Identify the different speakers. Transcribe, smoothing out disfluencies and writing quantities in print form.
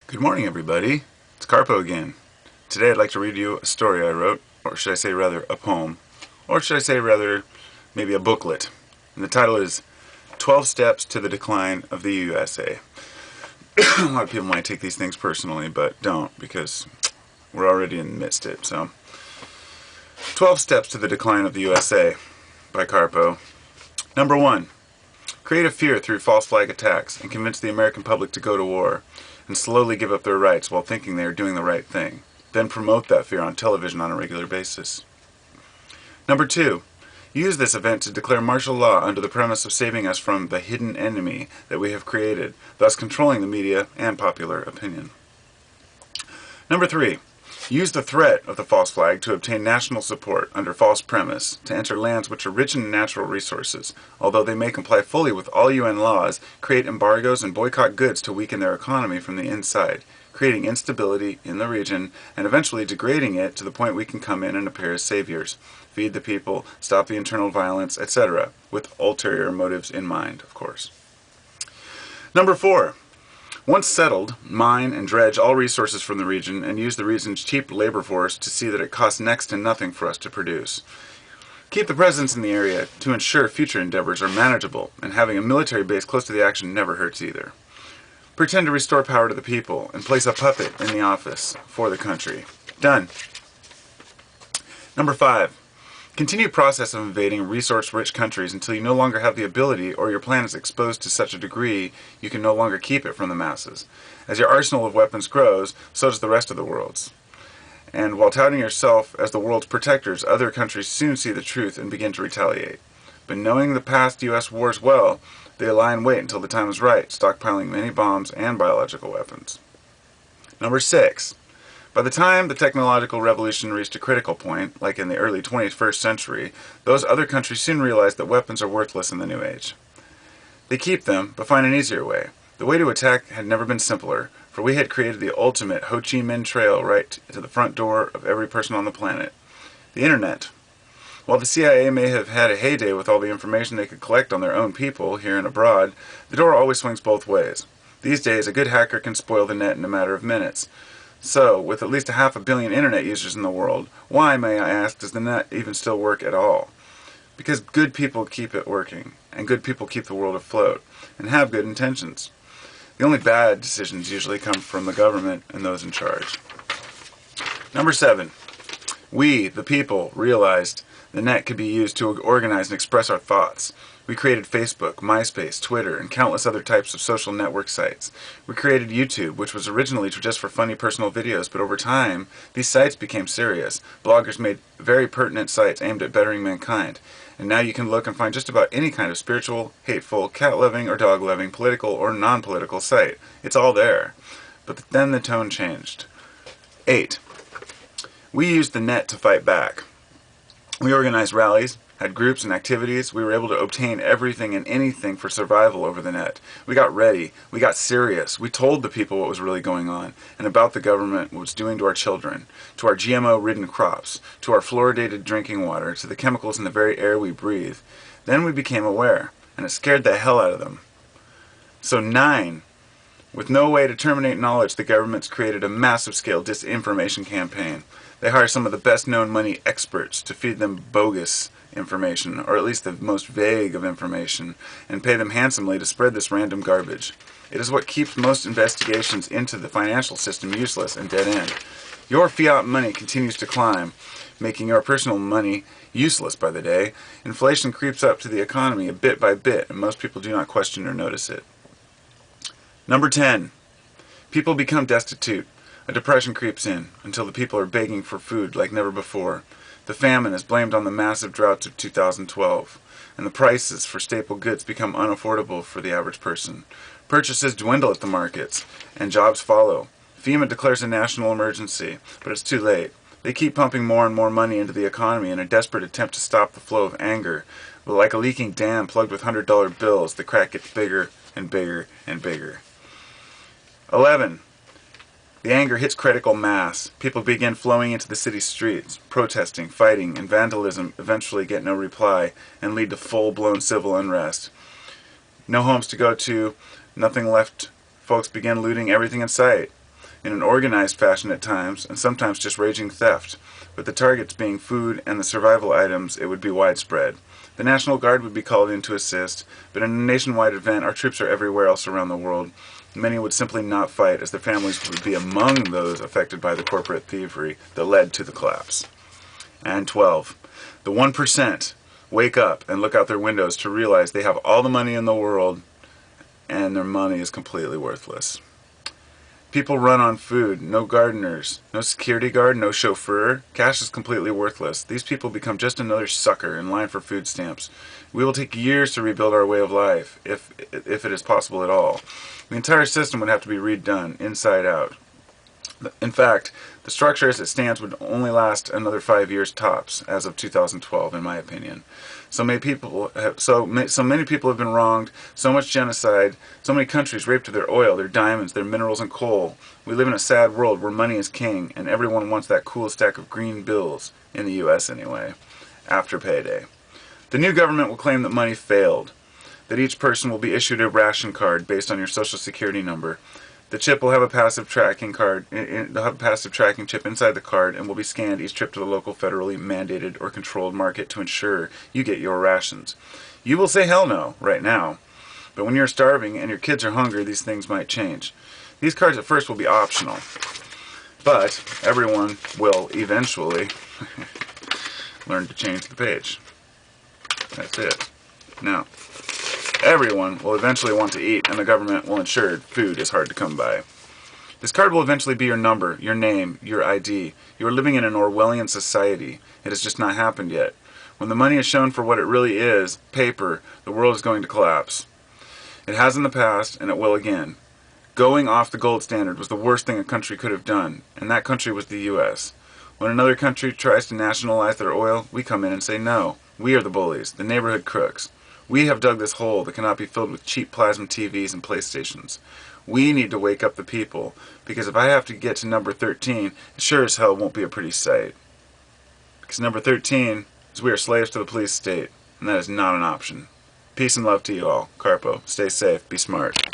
Speaker 1: Good morning, everybody. It's Carpo again. Today I'd like to read you a story I wrote, or should I say rather a poem, or should I say rather maybe a booklet. And the title is 12 Steps to the Decline of the USA. A lot of people might take these things personally, but don't, because we're already in the midst of it. So, 12 Steps to the Decline of the USA by Carpo. Number 1. Create a fear through false flag attacks and convince the American public to go to war and slowly give up their rights while thinking they are doing the right thing. Then promote that fear on television on a regular basis. Number 2. Use this event to declare martial law under the premise of saving us from the hidden enemy that we have created, thus controlling the media and popular opinion. Number 3. Use the threat of the false flag to obtain national support under false premise to enter lands which are rich in natural resources, although they may comply fully with all UN laws, create embargoes and boycott goods to weaken their economy from the inside, creating instability in the region and eventually degrading it to the point we can come in and appear as saviors, feed the people, stop the internal violence, etc., with ulterior motives in mind, of course. Number 4. Once settled, mine and dredge all resources from the region and use the region's cheap labor force to see that it costs next to nothing for us to produce. Keep the presence in the area to ensure future endeavors are manageable, and having a military base close to the action never hurts either. Pretend to restore power to the people and place a puppet in the office for the country. Done. Number 5. Continue process of invading resource-rich countries until you no longer have the ability or your plan is exposed to such a degree you can no longer keep it from the masses. As your arsenal of weapons grows, so does the rest of the world's. And while touting yourself as the world's protectors, other countries soon see the truth and begin to retaliate. But knowing the past U.S. wars well, they lie in wait until the time is right, stockpiling many bombs and biological weapons. Number 6. By the time the technological revolution reached a critical point, like in the early 21st century, those other countries soon realized that weapons are worthless in the new age. They keep them, but find an easier way. The way to attack had never been simpler, for we had created the ultimate Ho Chi Minh Trail right to the front door of every person on the planet. The Internet. While the CIA may have had a heyday with all the information they could collect on their own people, here and abroad, the door always swings both ways. These days, a good hacker can spoil the net in a matter of minutes. So, with at least 500 million internet users in the world, why, may I ask, does the net even still work at all? Because good people keep it working, and good people keep the world afloat, and have good intentions. The only bad decisions usually come from the government and those in charge. Number 7. We, the people, realized the net could be used to organize and express our thoughts. We created Facebook, MySpace, Twitter, and countless other types of social network sites. We created YouTube, which was originally just for funny personal videos, but over time, these sites became serious. Bloggers made very pertinent sites aimed at bettering mankind. And now you can look and find just about any kind of spiritual, hateful, cat-loving, or dog-loving, political, or non-political site. It's all there. But then the tone changed. 8. We used the net to fight back. We organized rallies, had groups and activities. We were able to obtain everything and anything for survival over the net. We got ready. We got serious. We told the people what was really going on and about the government, what it's doing to our children, to our GMO-ridden crops, to our fluoridated drinking water, to the chemicals in the very air we breathe. Then we became aware, and it scared the hell out of them. So 9. With no way to terminate knowledge, the government's created a massive-scale disinformation campaign. They hire some of the best-known money experts to feed them bogus information, or at least the most vague of information, and pay them handsomely to spread this random garbage. It is what keeps most investigations into the financial system useless and dead-end. Your fiat money continues to climb, making your personal money useless by the day. Inflation creeps up to the economy bit by bit, and most people do not question or notice it. Number 10. People become destitute. A depression creeps in until the people are begging for food like never before. The famine is blamed on the massive droughts of 2012, and the prices for staple goods become unaffordable for the average person. Purchases dwindle at the markets, and jobs follow. FEMA declares a national emergency, but it's too late. They keep pumping more and more money into the economy in a desperate attempt to stop the flow of anger. But like a leaking dam plugged with $100 bills, the crack gets bigger and bigger and bigger. 11. The anger hits critical mass. People begin flowing into the city streets. Protesting, fighting, and vandalism eventually get no reply and lead to full-blown civil unrest. No homes to go to, nothing left. Folks begin looting everything in sight. in an organized fashion at times, and sometimes just raging theft. With the targets being food and the survival items, it would be widespread. The National Guard would be called in to assist, but in a nationwide event, our troops are everywhere else around the world. Many would simply not fight, as their families would be among those affected by the corporate thievery that led to the collapse. And 12. The 1% wake up and look out their windows to realize they have all the money in the world and their money is completely worthless. People run on food, no gardeners, no security guard, no chauffeur. Cash is completely worthless. These people become just another sucker in line for food stamps. We will take years to rebuild our way of life, if it is possible at all. The entire system would have to be redone, inside out. In fact, the structure as it stands would only last another 5 years tops, as of 2012, in my opinion. So many people have been wronged, so much genocide, so many countries raped of their oil, their diamonds, their minerals and coal. We live in a sad world where money is king, and everyone wants that cool stack of green bills, in the US anyway, after payday. The new government will claim that money failed, that each person will be issued a ration card based on your social security number. The chip will have a passive tracking chip inside the card and will be scanned each trip to the local federally mandated or controlled market to ensure you get your rations. You will say hell no right now, but when you're starving and your kids are hungry, these things might change. These cards at first will be optional, but everyone will eventually learn to change the page. That's it. Now, everyone will eventually want to eat, and the government will ensure food is hard to come by. This card will eventually be your number, your name, your ID. You are living in an Orwellian society. It has just not happened yet. When the money is shown for what it really is, paper, the world is going to collapse. It has in the past, and it will again. Going off the gold standard was the worst thing a country could have done, and that country was the US. When another country tries to nationalize their oil, we come in and say no. We are the bullies, the neighborhood crooks. We have dug this hole that cannot be filled with cheap plasma TVs and PlayStations. We need to wake up the people, because if I have to get to number 13, it sure as hell won't be a pretty sight. Because number 13 is we are slaves to the police state, and that is not an option. Peace and love to you all. Carpo. Stay safe. Be smart.